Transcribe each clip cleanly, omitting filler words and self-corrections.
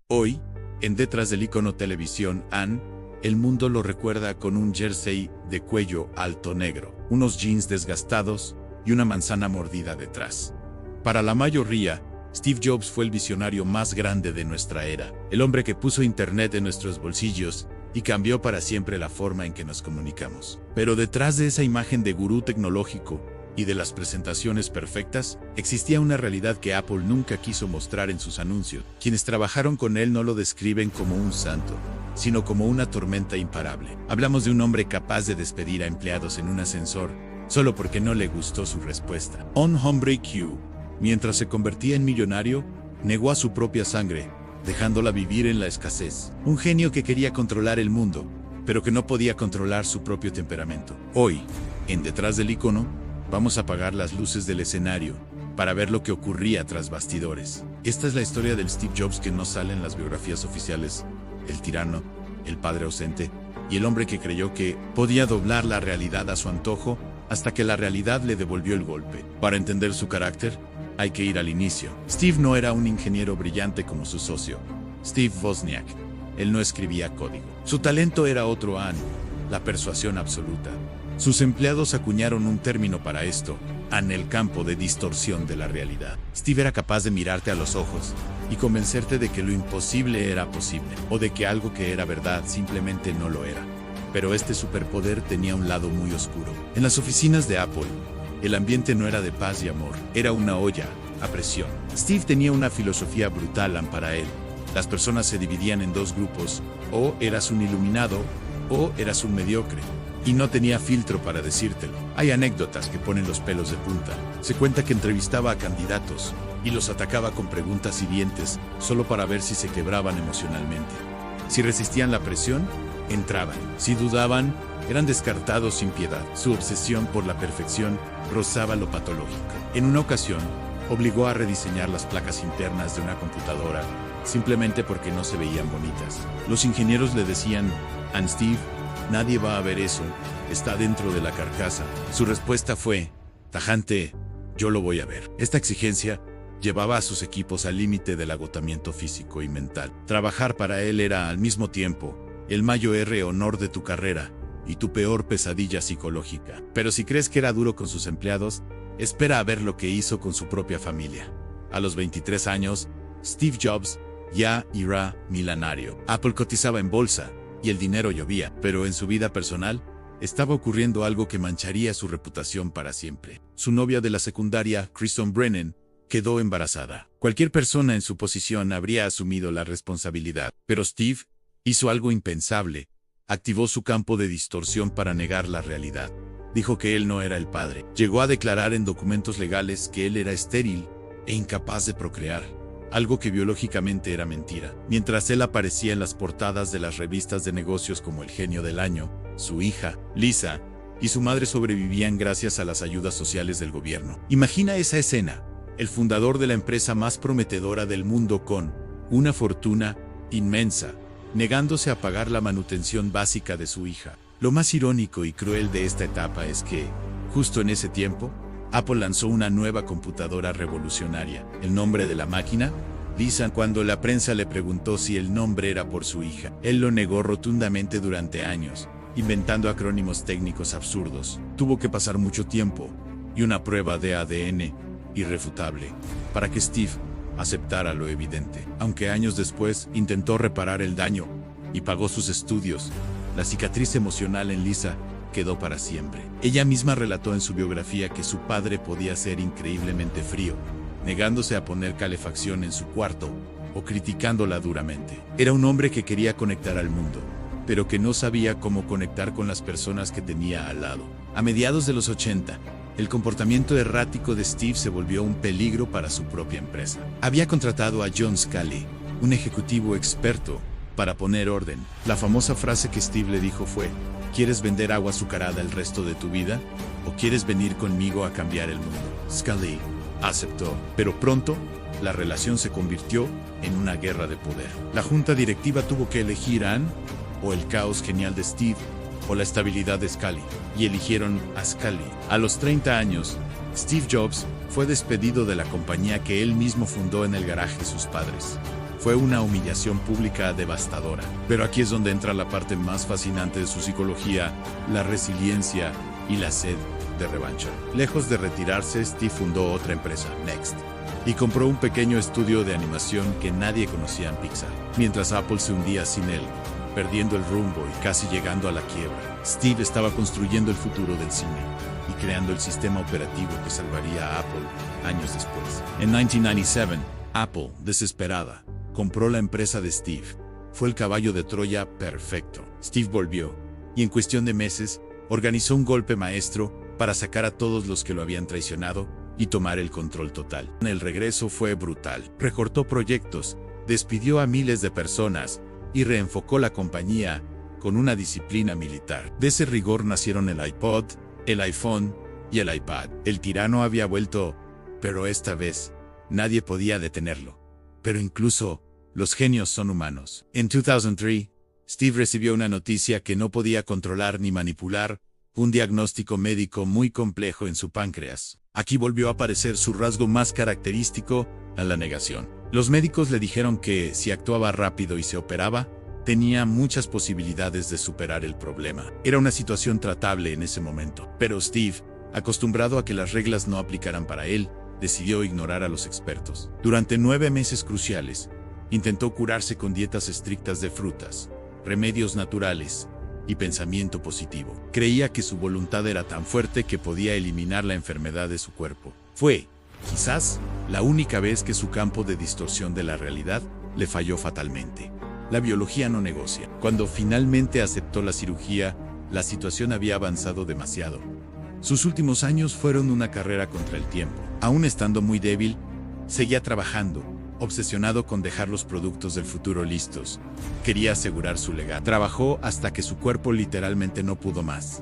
Hoy, en Detrás del Icono Televisión, el mundo lo recuerda con un jersey de cuello alto negro, unos jeans desgastados y una manzana mordida detrás. Para la mayoría, Steve Jobs fue el visionario más grande de nuestra era, el hombre que puso Internet en nuestros bolsillos y cambió para siempre la forma en que nos comunicamos. Pero detrás de esa imagen de gurú tecnológico y de las presentaciones perfectas, existía una realidad que Apple nunca quiso mostrar en sus anuncios. Quienes trabajaron con él no lo describen como un santo, sino como una tormenta imparable. Hablamos de un hombre capaz de despedir a empleados en un ascensor, solo porque no le gustó su respuesta. Un hombre que, mientras se convertía en millonario, negó a su propia sangre, dejándola vivir en la escasez. Un genio que quería controlar el mundo, pero que no podía controlar su propio temperamento. Hoy, en Detrás del Icono, vamos a apagar las luces del escenario para ver lo que ocurría tras bastidores. Esta es la historia del Steve Jobs que no sale en las biografías oficiales: el tirano, el padre ausente y el hombre que creyó que podía doblar la realidad a su antojo hasta que la realidad le devolvió el golpe. Para entender su carácter, hay que ir al inicio. Steve no era un ingeniero brillante como su socio, Steve Wozniak. Él no escribía código. Su talento era otro, la persuasión absoluta. Sus empleados acuñaron un término para esto, el campo de distorsión de la realidad. Steve era capaz de mirarte a los ojos y convencerte de que lo imposible era posible, o de que algo que era verdad simplemente no lo era. Pero este superpoder tenía un lado muy oscuro. En las oficinas de Apple, el ambiente no era de paz y amor, era una olla a presión. Steve tenía una filosofía brutal para él. Las personas se dividían en dos grupos: o eras un iluminado o eras un mediocre. Y no tenía filtro para decírtelo. Hay anécdotas que ponen los pelos de punta. Se cuenta que entrevistaba a candidatos y los atacaba con preguntas hirientes solo para ver si se quebraban emocionalmente. Si resistían la presión, entraban. Si dudaban, eran descartados sin piedad. Su obsesión por la perfección rozaba lo patológico. En una ocasión, obligó a rediseñar las placas internas de una computadora simplemente porque no se veían bonitas. Los ingenieros le decían: Steve, nadie va a ver eso, está dentro de la carcasa. Su respuesta fue tajante: yo lo voy a ver. Esta exigencia llevaba a sus equipos al límite del agotamiento físico y mental. Trabajar para él era al mismo tiempo el mayor honor de tu carrera y tu peor pesadilla psicológica. Pero si crees que era duro con sus empleados, espera a ver lo que hizo con su propia familia. A los 23 años, Steve Jobs ya era millonario. Apple cotizaba en bolsa y el dinero llovía, pero en su vida personal estaba ocurriendo algo que mancharía su reputación para siempre. Su novia de la secundaria, Kristen Brennan, quedó embarazada. Cualquier persona en su posición habría asumido la responsabilidad, pero Steve hizo algo impensable. Activó su campo de distorsión para negar la realidad. Dijo que él no era el padre. Llegó a declarar en documentos legales que él era estéril e incapaz de procrear, algo que biológicamente era mentira. Mientras él aparecía en las portadas de las revistas de negocios como El Genio del Año, su hija, Lisa, y su madre sobrevivían gracias a las ayudas sociales del gobierno. Imagina esa escena: el fundador de la empresa más prometedora del mundo con una fortuna inmensa, negándose a pagar la manutención básica de su hija. Lo más irónico y cruel de esta etapa es que, justo en ese tiempo, Apple lanzó una nueva computadora revolucionaria. El nombre de la máquina, Lisa. Cuando la prensa le preguntó si el nombre era por su hija, él lo negó rotundamente durante años, inventando acrónimos técnicos absurdos. Tuvo que pasar mucho tiempo y una prueba de ADN irrefutable para que Steve aceptara lo evidente. Aunque años después intentó reparar el daño y pagó sus estudios, la cicatriz emocional en Lisa quedó para siempre. Ella misma relató en su biografía que su padre podía ser increíblemente frío, negándose a poner calefacción en su cuarto o criticándola duramente. Era un hombre que quería conectar al mundo, pero que no sabía cómo conectar con las personas que tenía al lado. A mediados de los 80, el comportamiento errático de Steve se volvió un peligro para su propia empresa. Había contratado a John Sculley, un ejecutivo experto, para poner orden. La famosa frase que Steve le dijo fue: ¿quieres vender agua azucarada el resto de tu vida? ¿O quieres venir conmigo a cambiar el mundo? Sculley aceptó, pero pronto, la relación se convirtió en una guerra de poder. La junta directiva tuvo que elegir o el caos genial de Steve, o la estabilidad de Sculley, y eligieron a Sculley. A los 30 años, Steve Jobs fue despedido de la compañía que él mismo fundó en el garaje de sus padres. Fue una humillación pública devastadora. Pero aquí es donde entra la parte más fascinante de su psicología, la resiliencia y la sed de revancha. Lejos de retirarse, Steve fundó otra empresa, Next, y compró un pequeño estudio de animación que nadie conocía en Pixar. Mientras Apple se hundía sin él, perdiendo el rumbo y casi llegando a la quiebra, Steve estaba construyendo el futuro del cine y creando el sistema operativo que salvaría a Apple años después. En 1997, Apple, desesperada, compró la empresa de Steve. Fue el caballo de Troya perfecto. Steve volvió, y en cuestión de meses, organizó un golpe maestro para sacar a todos los que lo habían traicionado y tomar el control total. El regreso fue brutal. Recortó proyectos, despidió a miles de personas y reenfocó la compañía con una disciplina militar. De ese rigor nacieron el iPod, el iPhone y el iPad. El tirano había vuelto, pero esta vez nadie podía detenerlo. Pero incluso los genios son humanos. En 2003, Steve recibió una noticia que no podía controlar ni manipular, un diagnóstico médico muy complejo en su páncreas. Aquí volvió a aparecer su rasgo más característico, la negación. Los médicos le dijeron que, si actuaba rápido y se operaba, tenía muchas posibilidades de superar el problema. Era una situación tratable en ese momento. Pero Steve, acostumbrado a que las reglas no aplicaran para él, decidió ignorar a los expertos. Durante 9 meses cruciales, intentó curarse con dietas estrictas de frutas, remedios naturales y pensamiento positivo. Creía que su voluntad era tan fuerte que podía eliminar la enfermedad de su cuerpo. Fue, quizás, la única vez que su campo de distorsión de la realidad le falló fatalmente. La biología no negocia. Cuando finalmente aceptó la cirugía, la situación había avanzado demasiado. Sus últimos años fueron una carrera contra el tiempo. Aún estando muy débil, seguía trabajando, obsesionado con dejar los productos del futuro listos. Quería asegurar su legado. Trabajó hasta que su cuerpo literalmente no pudo más.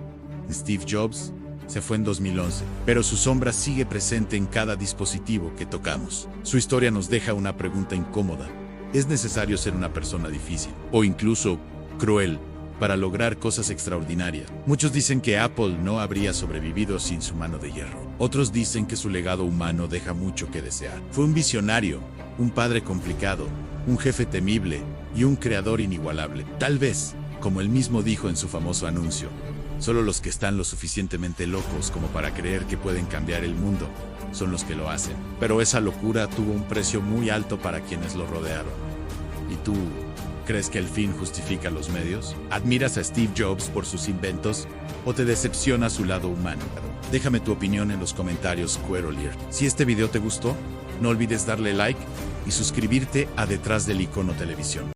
Steve Jobs se fue en 2011, pero su sombra sigue presente en cada dispositivo que tocamos. Su historia nos deja una pregunta incómoda. ¿Es necesario ser una persona difícil, o incluso cruel, para lograr cosas extraordinarias? Muchos dicen que Apple no habría sobrevivido sin su mano de hierro. Otros dicen que su legado humano deja mucho que desear. Fue un visionario, un padre complicado, un jefe temible y un creador inigualable. Tal vez, como él mismo dijo en su famoso anuncio, solo los que están lo suficientemente locos como para creer que pueden cambiar el mundo son los que lo hacen. Pero esa locura tuvo un precio muy alto para quienes lo rodearon. ¿Y tú crees que el fin justifica los medios? ¿Admiras a Steve Jobs por sus inventos o te decepciona su lado humano? Déjame tu opinión en los comentarios, Querolier. Si este video te gustó, no olvides darle like y suscribirte a Detrás del Icono Televisión.